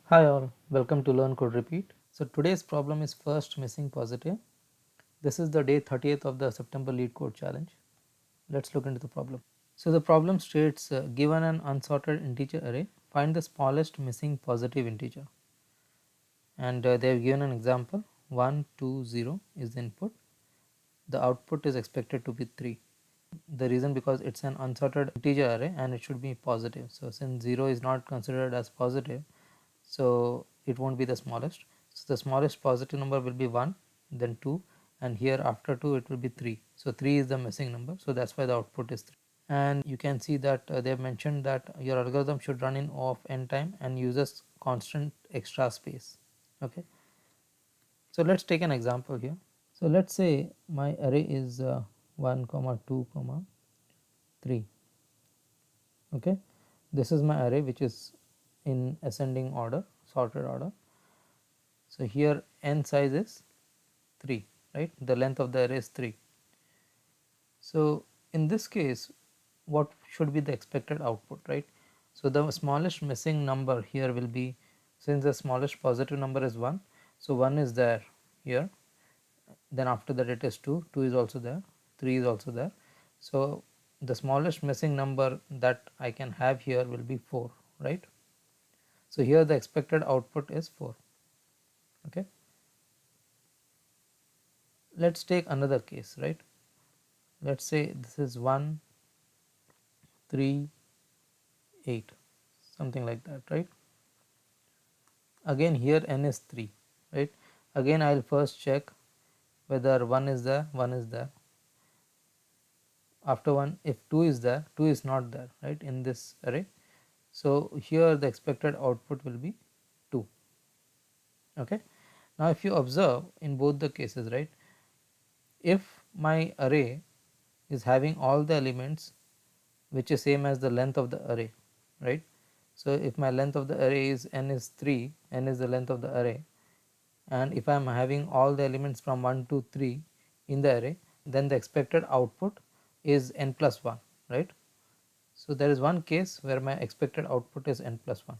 Hi all, welcome to Learn Code Repeat. So today's problem is first missing positive. This is the day 30th of the September Lead Code Challenge. Let's look into the problem. So the problem states given an unsorted integer array, find the smallest missing positive integer. And they have given an example 1, 2, 0 is the input. The output is expected to be 3. The reason because it's an unsorted integer array and it should be positive. So since 0 is not considered as positive, so it won't be the smallest. So the smallest positive number will be 1, then 2, and here after 2 it will be 3. So 3 is the missing number, so that's why the output is 3. And you can see that they have mentioned that your algorithm should run in O of n time and uses constant extra space. Okay, so let's take an example here. So let's say my array is 1 comma 2 comma 3. Okay, this is my array which is in ascending order, sorted order. So here n size is 3, right? The length of the array is 3. So in this case, what should be the expected output, right? So the smallest missing number here will be, since the smallest positive number is 1, so 1 is there here, then after that it is 2, 2 is also there, 3 is also there. So the smallest missing number that I can have here will be 4, right? So here the expected output is 4. Okay, let's take another case, right? Let's say this is 1, 3, 8, something like that, right? Again here n is 3, right? Again I will first check whether 1 is there, 1 is there. After 1, if 2 is there, 2 is not there, right, in this array. So here the expected output will be 2. Okay, now if you observe in both the cases, right, if my array is having all the elements which is same as the length of the array, right? So if my length of the array is n is 3, n is the length of the array, and if I am having all the elements from 1 to 3 in the array, then the expected output is n plus 1, right? So there is one case where my expected output is n plus 1.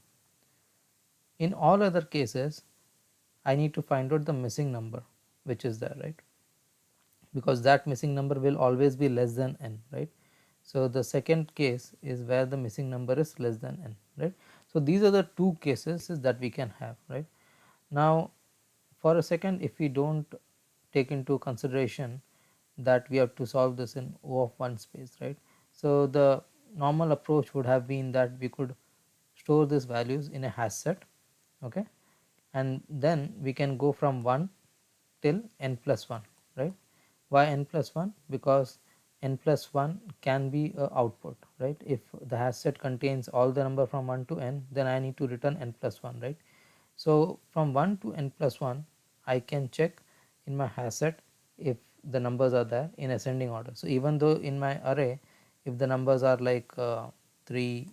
In all other cases, I need to find out the missing number which is there, right? Because that missing number will always be less than n, right? So the second case is where the missing number is less than n, right? So these are the two cases that we can have, right? Now for a second, if we don't take into consideration that we have to solve this in O of 1 space, right? So the normal approach would have been that we could store these values in a hash set, okay, and then we can go from 1 till n plus 1, right? Why n plus 1? Because n plus 1 can be a output, right? If the hash set contains all the number from 1 to n, then I need to return n plus 1, right? So from 1 to n plus 1, I can check in my hash set if the numbers are there in ascending order. So even though in my array, if the numbers are like 3,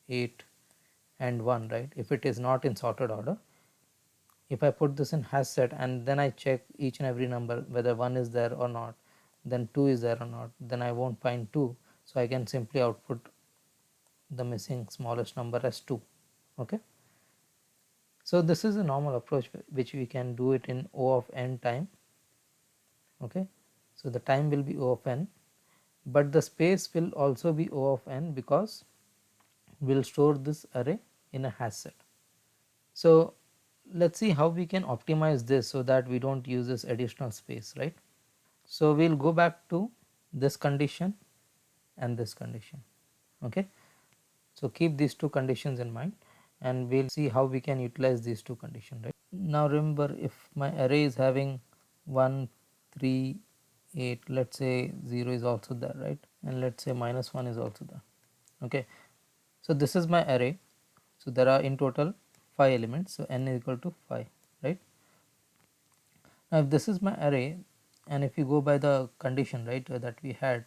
8 and 1, right, if it is not in sorted order, if I put this in hash set and then I check each and every number whether 1 is there or not, then 2 is there or not, then I won't find 2, so I can simply output the missing smallest number as 2. Okay, so this is a normal approach which we can do it in O of n time. Okay, so the time will be O of n, but the space will also be O of n because we will store this array in a hash set. So let's see how we can optimize this so that we don't use this additional space, right? So we will go back to this condition and this condition. Okay, so keep these two conditions in mind and we will see how we can utilize these two conditions, right? Now remember, if my array is having 1, 3, 8, let's say 0 is also there, right, and let's say minus 1 is also there. Okay, so this is my array. So there are in total 5 elements, so n is equal to 5, right? Now if this is my array and if you go by the condition, right, that we had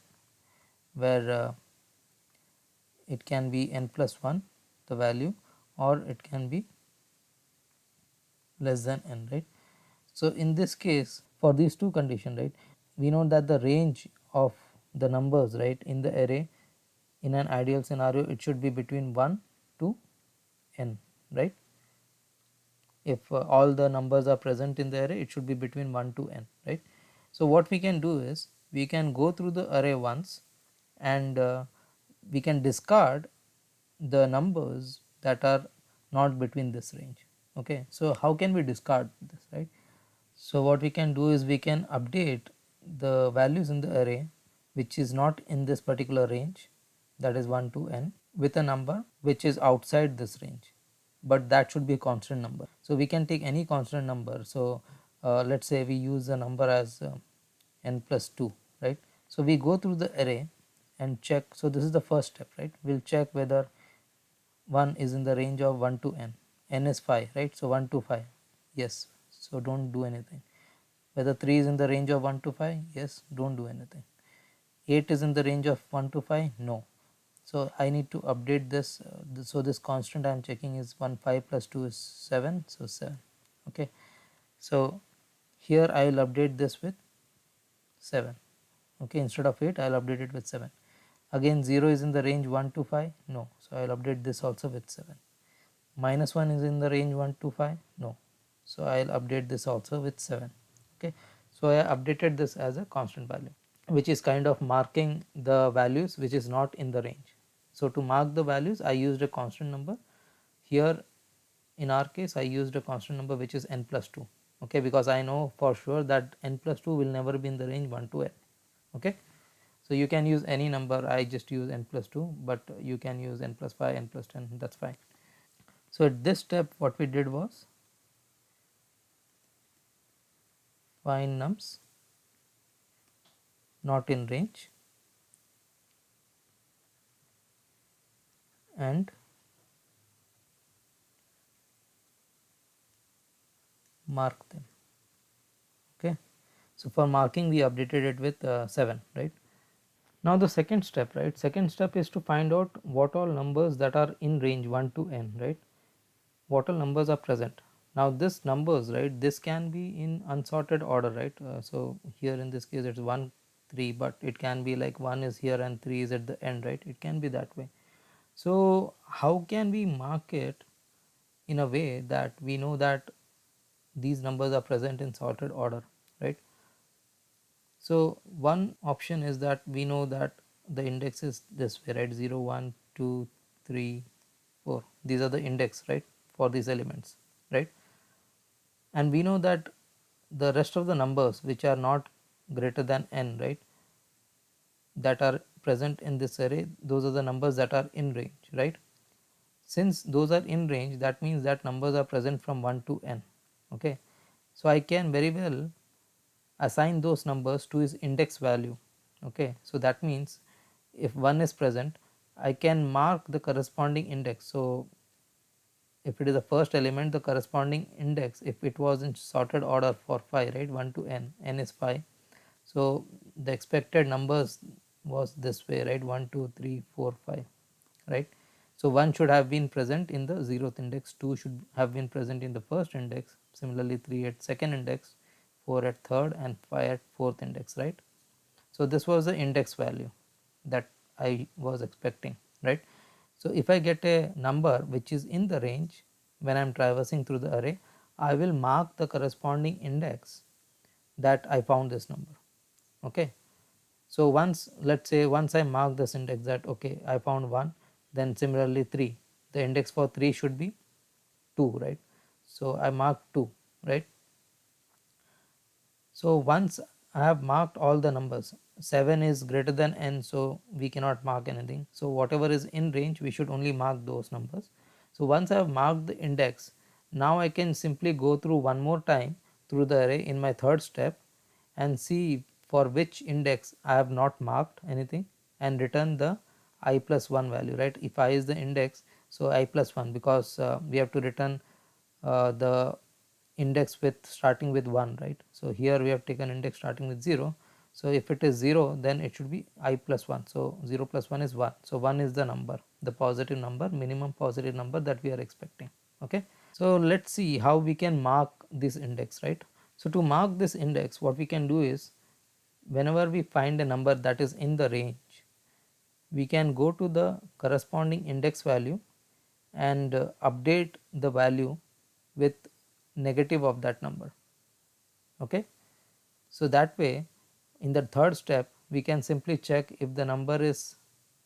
where it can be n plus 1 the value or it can be less than n, right? So in this case, for these two conditions, right, we know that the range of the numbers, right, in the array in an ideal scenario it should be between 1 to n, right? If all the numbers are present in the array, it should be between 1 to n, right? So what we can do is we can go through the array once, and we can discard the numbers that are not between this range. Okay, so how can we discard this, right? So what we can do is we can update the values in the array which is not in this particular range, that is 1 to n, with a number which is outside this range, but that should be a constant number. So we can take any constant number. So let's say we use a number as n plus 2, right? So we go through the array and check. So this is the first step, right? We'll check whether 1 is in the range of 1 to n is 5, right? So 1 to 5, yes, so don't do anything. Whether 3 is in the range of 1 to 5, yes, don't do anything. 8 is in the range of 1 to 5, no. So I need to update this. So this constant I am checking is 1, 5 plus 2 is 7, so 7. Okay, so here I will update this with 7. Okay, instead of 8 I will update it with 7. Again 0 is in the range 1 to 5, no, so I will update this also with 7. Minus 1 is in the range 1 to 5, no, so I will update this also with 7. Okay, so I updated this as a constant value, which is kind of marking the values which is not in the range. So to mark the values I used a constant number. Here in our case I used a constant number which is n plus 2, okay, because I know for sure that n plus 2 will never be in the range 1 to n. Okay, so you can use any number, I just use n plus 2, but you can use n plus 5, n plus 10, that's fine. So at this step what we did was find nums not in range and mark them. Okay, so for marking we updated it with 7, right? Now the second step, right? Second step is to find out what all numbers that are in range 1 to n, right? What all numbers are present. Now this numbers, right, this can be in unsorted order, right? So here in this case it's 1, 3, but it can be like 1 is here and 3 is at the end, right? It can be that way. So how can we mark it in a way that we know that these numbers are present in sorted order, right? So one option is that we know that the index is this way, right? 0, 1, 2, 3, 4. These are the index, right, for these elements, right? And we know that the rest of the numbers which are not greater than n, right, that are present in this array, those are the numbers that are in range, right? Since those are in range, that means that numbers are present from 1 to n. Okay, so I can very well assign those numbers to its index value. Okay, so that means if 1 is present, I can mark the corresponding index. So if it is the first element, the corresponding index, if it was in sorted order for 5, right, 1 to n is 5, so the expected numbers was this way, right, 1, 2, 3, 4, 5, right? So 1 should have been present in the 0th index, 2 should have been present in the first index, similarly 3 at second index, 4 at third, and 5 at fourth index, right? So this was the index value that I was expecting, right? So if I get a number which is in the range when I am traversing through the array, I will mark the corresponding index that I found this number. Okay, so once, let's say once I mark this index that okay I found 1, then similarly 3, the index for 3 should be 2, right? So I mark 2, right? So once I have marked all the numbers, 7 is greater than n, so we cannot mark anything. So whatever is in range, we should only mark those numbers. So once I have marked the index, now I can simply go through one more time through the array in my third step and see for which index I have not marked anything and return the I plus 1 value, right? If I is the index, so I plus 1, because we have to return the index with starting with 1, right? So here we have taken index starting with 0. So if it is 0, then it should be I plus 1. So 0 plus 1 is 1. So 1 is the number, the positive number, minimum positive number that we are expecting. Okay, so let's see how we can mark this index, right? So to mark this index, what we can do is whenever we find a number that is in the range, we can go to the corresponding index value and update the value with negative of that number. Okay. So that way in the third step we can simply check if the number is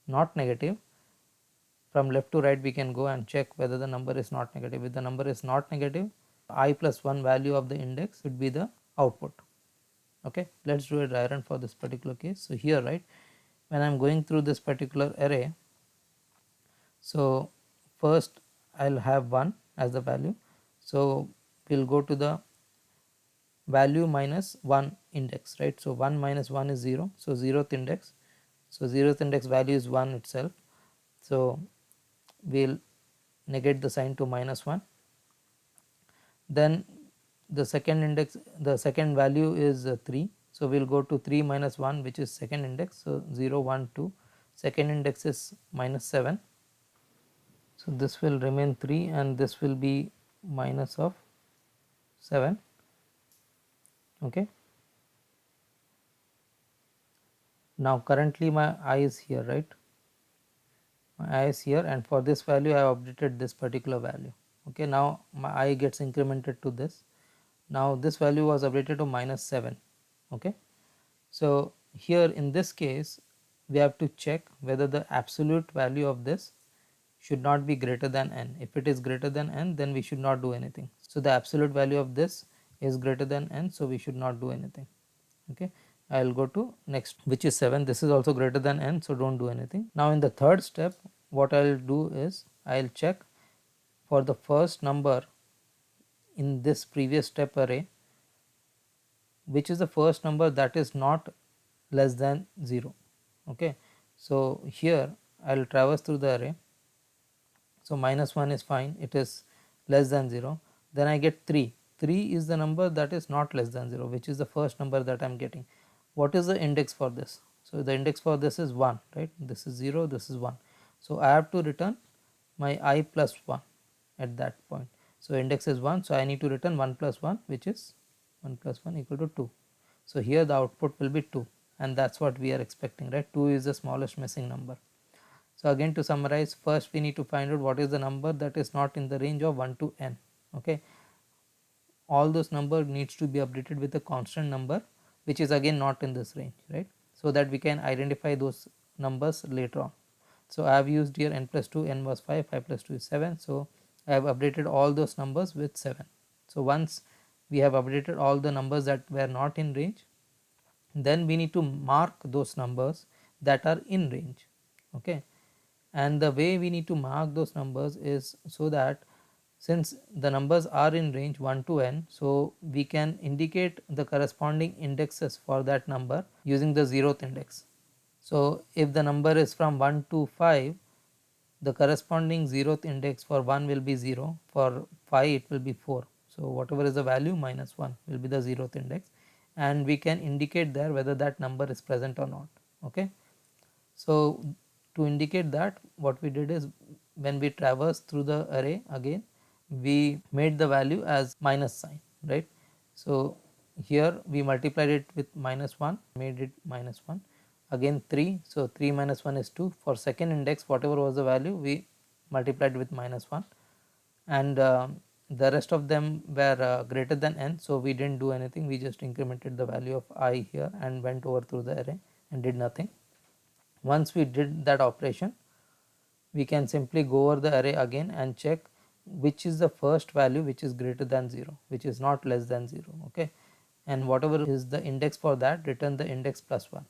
not negative. From left to right we can go and check whether the number is not negative. If the number is not negative, I plus 1 value of the index should be the output. Okay, let us do a dry run for this particular case. So here, right, when I am going through this particular array, so first I will have 1 as the value. So we will go to the value minus 1 index, right. So 1 minus 1 is 0, so 0th index. So 0th index value is 1 itself. So we will negate the sign to minus 1. Then the second index, the second value is 3. So we will go to 3 minus 1, which is second index. So 0, 1, 2. Second index is minus 7. So this will remain 3 and this will be minus of 7. Okay. Now currently my I is here, right. My I is here, and for this value I have updated this particular value. Okay. Now my I gets incremented to this. Now this value was updated to minus 7. Okay. So here in this case we have to check whether the absolute value of this should not be greater than n. If it is greater than n, then we should not do anything. So the absolute value of this is greater than n, so we should not do anything. Okay, I will go to next, which is 7. This is also greater than n, so don't do anything. Now in the third step what I will do is I will check for the first number in this previous step array, which is the first number that is not less than 0. Okay, so here I will traverse through the array. So minus 1 is fine, it is less than 0. Then I get 3. 3 is the number that is not less than 0, which is the first number that I am getting. What is the index for this? So the index for this is 1, right. This is 0, this is 1. So I have to return my I plus 1 at that point. So index is 1, so I need to return 1 plus 1, which is 1 plus 1 equal to 2. So here the output will be 2, and that is what we are expecting, right. 2 is the smallest missing number. So again, to summarize, first we need to find out what is the number that is not in the range of 1 to n. Okay, all those number needs to be updated with a constant number which is again not in this range, right, so that we can identify those numbers later on. So I have used here n plus 2, n was 5, 5 plus 2 is 7. So I have updated all those numbers with 7. So once we have updated all the numbers that were not in range, then we need to mark those numbers that are in range. Okay, and the way we need to mark those numbers is so that since the numbers are in range 1 to n, so we can indicate the corresponding indexes for that number using the 0th index. So if the number is from 1 to 5, the corresponding 0th index for 1 will be 0, for 5 it will be 4. So whatever is the value minus 1 will be the 0th index, and we can indicate there whether that number is present or not. Okay. So to indicate that, what we did is when we traverse through the array again, we made the value as minus sign, right. So here we multiplied it with minus 1, made it minus 1, again 3. So 3 minus 1 is 2. For second index, whatever was the value, we multiplied with minus 1, and the rest of them were greater than n, so we did not do anything, we just incremented the value of I here and went over through the array and did nothing. Once we did that operation, we can simply go over the array again and check which is the first value which is greater than 0, which is not less than 0. Okay, and whatever is the index for that, return the index plus 1.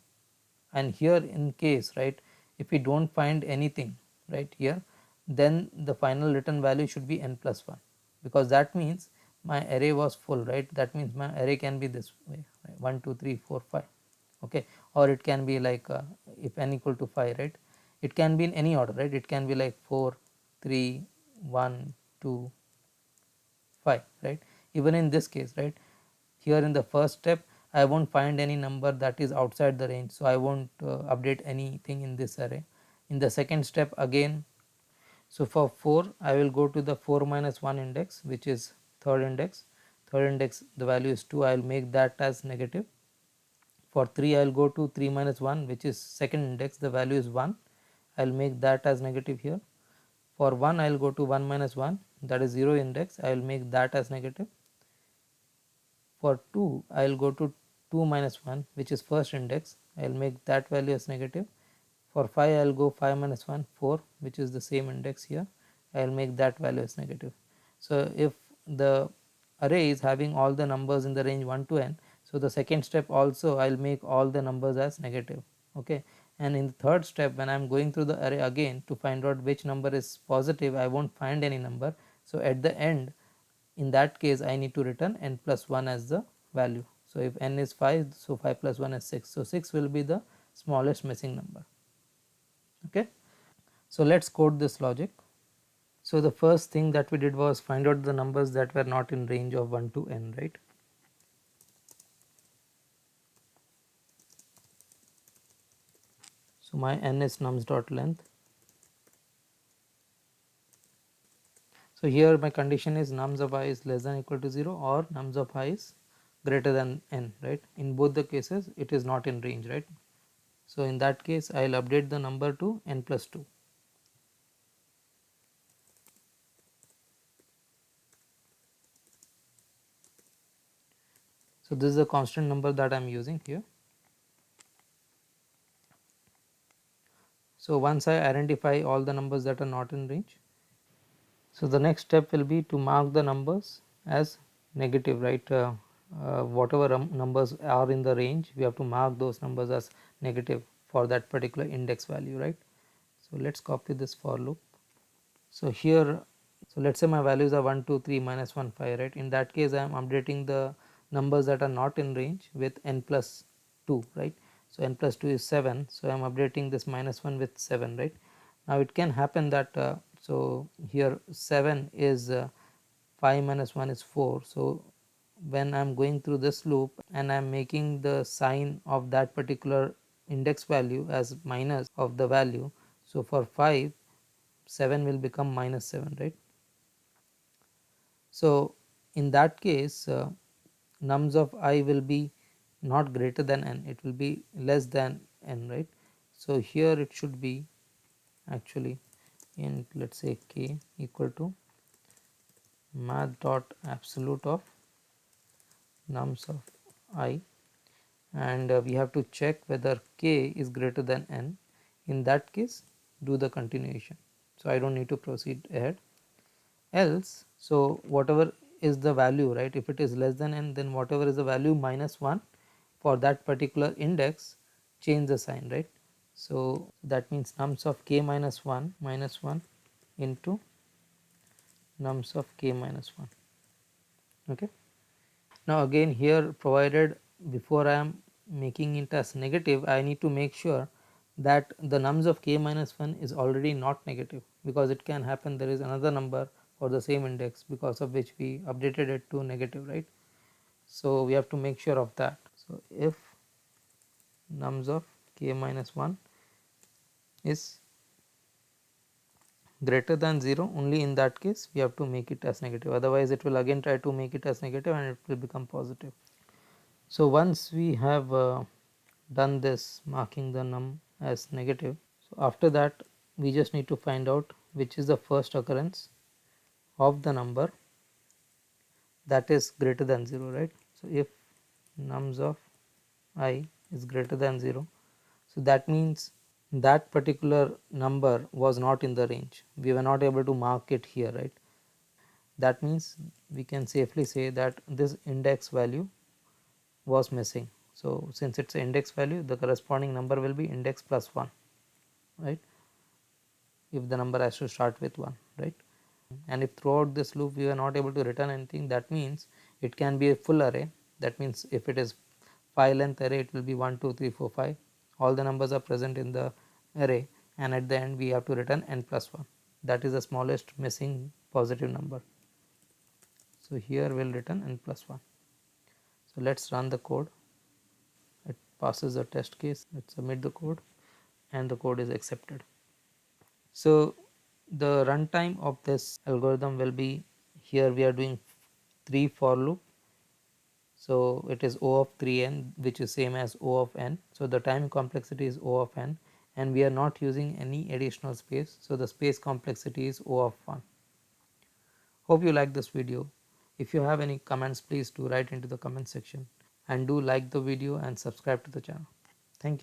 And here in case, right, if we do not find anything right here, then the final return value should be n plus 1, because that means my array was full, right. That means my array can be this way, right? 1 2 3 4 5. Okay, or it can be like if n equal to 5, right, it can be in any order, right. It can be like 4 3 1 2 5, right. Even in this case, right, here in the first step I won't find any number that is outside the range, so I won't update anything in this array. In the second step again, so for 4 I will go to the 4 minus 1 index, which is third index. Third index, the value is 2, I will make that as negative. For 3 I will go to 3 minus 1, which is second index, the value is 1, I will make that as negative here. For 1 I will go to 1 minus 1, that is 0 index, I will make that as negative. For 2 I will go to 2 minus 1, which is first index, I will make that value as negative. For 5 I will go 5 minus 1, 4, which is the same index here, I will make that value as negative. So if the array is having all the numbers in the range 1 to n, so the second step also I will make all the numbers as negative, okay. And in the third step, when I am going through the array again to find out which number is positive, I won't find any number. So at the end, in that case I need to return n plus 1 as the value. So if n is 5, so 5 plus 1 is 6, so 6 will be the smallest missing number, okay. So let's code this logic. So the first thing that we did was find out the numbers that were not in range of 1 to n, right. So my n is nums dot length. So here my condition is nums of I is less than or equal to 0 or nums of I is greater than n, right. In both the cases it is not in range, right. So in that case I will update the number to n plus 2. So this is the constant number that I am using here. So once I identify all the numbers that are not in range, so the next step will be to mark the numbers as negative, right. Whatever numbers are in the range, we have to mark those numbers as negative for that particular index value, right. So let's copy this for loop. So here, so let's say my values are 1 2 3 minus 1 5, right. In that case I am updating the numbers that are not in range with n plus 2, right. So n plus 2 is 7, so I am updating this minus 1 with 7, right. Now it can happen that so here 7 is 5 minus 1 is 4, so when I am going through this loop and I am making the sign of that particular index value as minus of the value, so for 5 7 will become minus 7, right. So in that case nums of I will be not greater than n, it will be less than n, right. So here it should be actually in, let's say, k equal to math dot absolute of nums of I, and we have to check whether k is greater than n. In that case do the continuation, so I don't need to proceed ahead. Else, so whatever is the value, right, if it is less than n, then whatever is the value minus 1 for that particular index, change the sign, right. So that means nums of k minus 1 into nums of k minus 1, okay. Now again here, provided before I am making it as negative, I need to make sure that the nums of k minus 1 is already not negative, because it can happen there is another number for the same index because of which we updated it to negative, right. So we have to make sure of that. So if nums of k minus 1 is greater than 0, only in that case we have to make it as negative, otherwise it will again try to make it as negative and it will become positive. So once we have done this marking the num as negative, so after that we just need to find out which is the first occurrence of the number that is greater than 0, right. So if nums of I is greater than 0, so that means that particular number was not in the range, we were not able to mark it here, right. That means we can safely say that this index value was missing. So since it's an index value, the corresponding number will be index plus 1, right, if the number has to start with 1, right. And if throughout this loop we are not able to return anything, that means it can be a full array. That means if it is 5 length array, it will be 1 2 3 4 5, all the numbers are present in the array, and at the end we have to return n plus 1, that is the smallest missing positive number. So here we will return n plus 1. So let's run the code. It passes the test case, let's submit the code, and the code is accepted. So the runtime of this algorithm will be, here we are doing 3 for loop, so it is O of 3n, which is same as O of n. So the time complexity is O of n, and we are not using any additional space. So, the space complexity is O of 1. Hope you like this video. If you have any comments, please do write into the comment section, and do like the video and subscribe to the channel. Thank you.